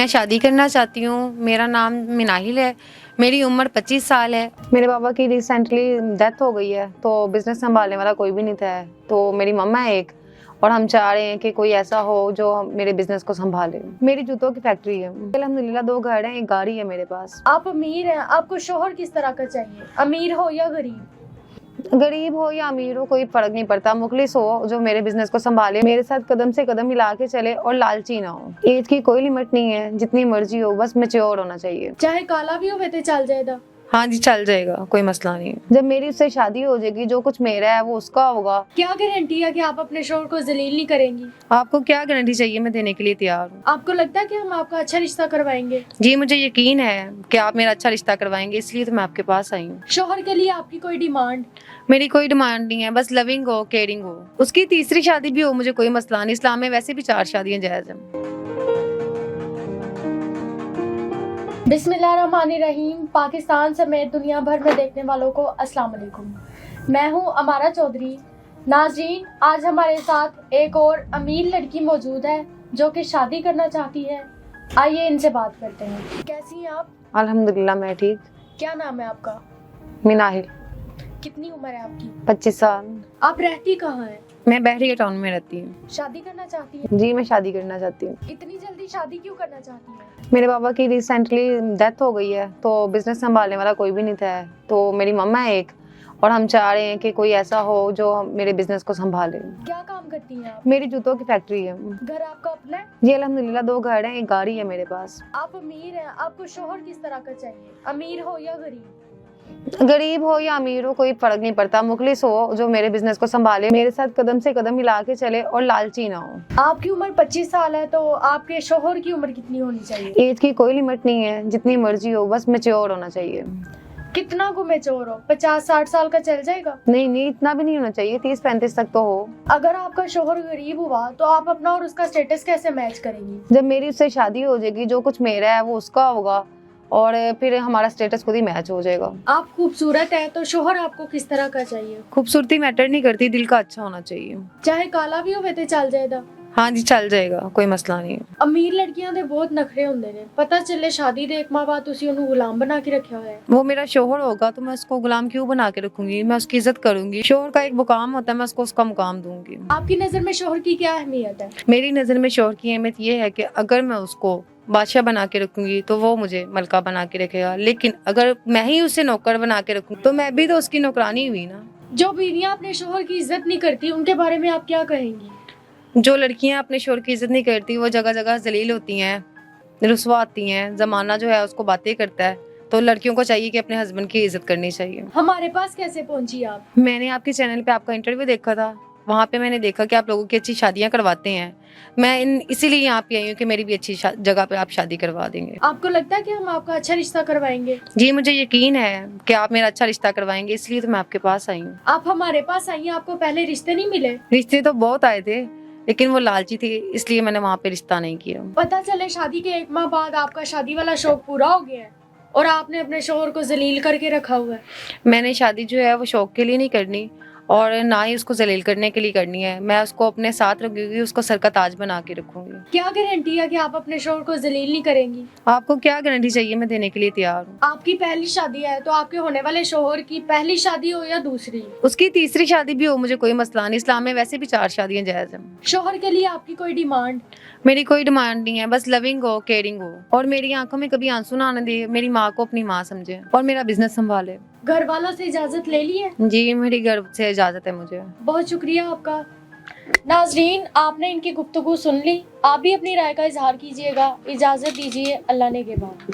मैं शादी करना चाहती हूँ। मेरा नाम मिनाहिल है। मेरी उम्र 25 साल है। मेरे पापा की रिसेंटली डेथ हो गई है, तो बिजनेस संभालने वाला कोई भी नहीं था, तो मेरी मम्मा है एक, और हम चाह रहे हैं कि कोई ऐसा हो जो मेरे बिजनेस को संभाले। मेरी जूतों की फैक्ट्री है। अल्हम्दुलिल्लाह 2 घर हैं, एक गाड़ी है मेरे पास। आप अमीर हैं, आपको शोहर किस तरह का चाहिए, अमीर हो या गरीब? गरीब हो या अमीर हो कोई फर्क नहीं पड़ता, मुखलिस हो जो मेरे बिजनेस को संभाले, मेरे साथ कदम से कदम मिला के चले और लालची ना हो। एज की कोई लिमिट नहीं है, जितनी मर्जी हो, बस मैच्योर होना चाहिए। चाहे काला भी होवे ते चल जाएगा? हाँ जी, चल जाएगा, कोई मसला नहीं। जब मेरी उससे शादी हो जाएगी, जो कुछ मेरा है वो उसका होगा। क्या गारंटी है कि आप अपने शोहर को जलील नहीं करेंगी? आपको क्या गारंटी चाहिए, मैं देने के लिए तैयार हूँ। आपको लगता है कि हम आपका अच्छा रिश्ता करवाएंगे? जी, मुझे यकीन है कि आप मेरा अच्छा रिश्ता करवाएंगे, इसलिए तो मैं आपके पास आई हूँ। शोहर के लिए आपकी कोई डिमांड? मेरी कोई डिमांड नहीं है, बस लविंग हो, केयरिंग हो। उसकी तीसरी शादी भी हो, मुझे कोई मसला नहीं। इस्लाम में वैसे भी 4 शादियां जायज हैं। बिस्मिल्लाहिर्रहमानिर्रहीम। पाकिस्तान समेत दुनिया भर में देखने वालों को अस्सलाम वालेकुम। मैं हूं अमारा चौधरी। नाज़रीन, आज हमारे साथ एक और अमीर लड़की मौजूद है जो कि शादी करना चाहती है। आइए इनसे बात करते हैं। कैसी हैं आप? अल्हम्दुलिल्लाह मैं ठीक। क्या नाम है आपका? मिनाहिल। कितनी उम्र है आपकी? 25 साल। आप रहती कहाँ हैं? मैं बहरिया टाउन में रहती हूँ। शादी करना चाहती हैं? जी, मैं शादी करना चाहती हूँ। इतनी जल्दी शादी क्यों करना चाहती हैं? मेरे पापा की रिसेंटली डेथ हो गई है, तो बिजनेस संभालने वाला कोई भी नहीं था, तो मेरी मम्मा है एक, और हम चाह रहे हैं कि कोई ऐसा हो जो मेरे बिजनेस को संभाले। क्या काम करती हैं आप? मेरी जूतों की फैक्ट्री है। घर आपका अपना है? जी अल्हम्दुलिल्लाह 2 घर हैं, एक गाड़ी है मेरे पास। आप अमीर हैं, आपको शोहर किस तरह का चाहिए, अमीर हो या गरीब? गरीब हो या अमीर हो कोई फर्क नहीं पड़ता, मुखलिस हो जो मेरे बिजनेस को संभाले, मेरे साथ कदम से कदम मिला के चले और लालची ना हो। आपकी उम्र 25 साल है, तो आपके शोहर की उम्र कितनी होनी चाहिए? एज की कोई लिमिट नहीं है, जितनी मर्जी हो, बस मैच्योर होना चाहिए। कितना को मैच्योर हो? 50-60 साल का चल जाएगा? नहीं, इतना भी नहीं होना चाहिए, 30-35 तक तो हो। अगर आपका शोहर गरीब हुआ तो आप अपना और उसका स्टेटस कैसे मैच करेंगी? जब मेरी उससे शादी हो जाएगी, जो कुछ मेरा है वो उसका होगा, और फिर हमारा स्टेटस खुद ही मैच हो जाएगा। आप खूबसूरत है, तो शोहर आपको किस तरह का चाहिए? खूबसूरती मैटर नहीं करती, दिल का अच्छा होना चाहिए। चाहे काला भी होवे ते चल जाएगा? हाँ जी, चल जाएगा, कोई मसला नहीं। अमीर लड़कियां दे बहुत नखरे हुंदे ने, पता चले शादी दे 1 माह बाद तुसी ओनू गुलाम बना के रखा होया है। वो मेरा शोहर होगा तो मैं उसको गुलाम क्यों बना के रखूंगी, मैं उसकी इज्जत करूंगी। शोहर का एक मुकाम होता है, मैं उसको उसका मुकाम दूंगी। आपकी नजर में शोहर की क्या अहमियत है? मेरी नज़र में शोहर की अहमियत ये है कि अगर मैं उसको बादशाह बना के रखूंगी तो वो मुझे मलका बना के रखेगा, लेकिन अगर मैं ही उसे नौकर बना के रखूँ तो मैं भी तो उसकी नौकरानी हुई ना। जो बीवियां अपने शोहर की इज्जत नहीं करती, उनके बारे में आप क्या कहेंगी? जो लड़कियां अपने शोहर की इज्जत नहीं करती, वो जगह जगह जलील होती हैं, रुस्वा आती हैं, जमाना जो है उसको बातें करता है, तो लड़कियों को चाहिए कि अपने हस्बैंड की इज्जत करनी चाहिए। हमारे पास कैसे पहुंची आप? मैंने आपके चैनल पे आपका इंटरव्यू देखा था, वहाँ पे मैंने देखा कि आप लोगों की अच्छी शादियां करवाते हैं। मैं इसीलिए यहाँ पे आई हूँ कि मेरी भी अच्छी जगह पे आप शादी करवा देंगे। आपको लगता है कि हम आपका अच्छा रिश्ता करवाएंगे? जी, मुझे यकीन है कि आप मेरा अच्छा रिश्ता करवाएंगे, इसलिए तो मैं आपके पास आई हूँ। आप हमारे पास आई हैं, आपको पहले रिश्ते नहीं मिले? रिश्ते तो बहुत आए थे, लेकिन वो लालची थी, इसलिए मैंने वहाँ पे रिश्ता नहीं किया। पता चले शादी के 1 माह बाद आपका शादी वाला शौक पूरा हो गया है और आपने अपने शोहर को जलील करके रखा हुआ है। मैंने शादी जो है वो शौक के लिए नहीं करनी, और ना ही उसको जलील करने के लिए करनी है। मैं उसको अपने साथ रखूंगी, उसको सर का ताज बना के रखूंगी। क्या गारंटी है कि आप अपने शोहर को जलील नहीं करेंगी? आपको क्या गारंटी चाहिए, मैं देने के लिए तैयार हूँ। आपकी पहली शादी है, तो आपके होने वाले शोहर की पहली शादी हो या दूसरी? उसकी तीसरी शादी भी हो, मुझे कोई मसला नहीं। इस्लाम में वैसे भी 4 शादियां जायज हैं। शोहर के लिए आपकी कोई डिमांड? मेरी कोई डिमांड नहीं है, बस लविंग हो, केयरिंग हो, और मेरी आंखों में कभी आंसू ना आने दे, मेरी माँ को अपनी माँ समझे और मेरा बिजनेस संभाले। घर वालों से इजाजत ले ली है? जी, मेरी घर से इजाजत है मुझे। बहुत शुक्रिया आपका। नाजरीन, आपने इनकी गुफ्तगू सुन ली, आप भी अपनी राय का इजहार कीजिएगा। इजाजत दीजिए, अल्लाह ने के बाद।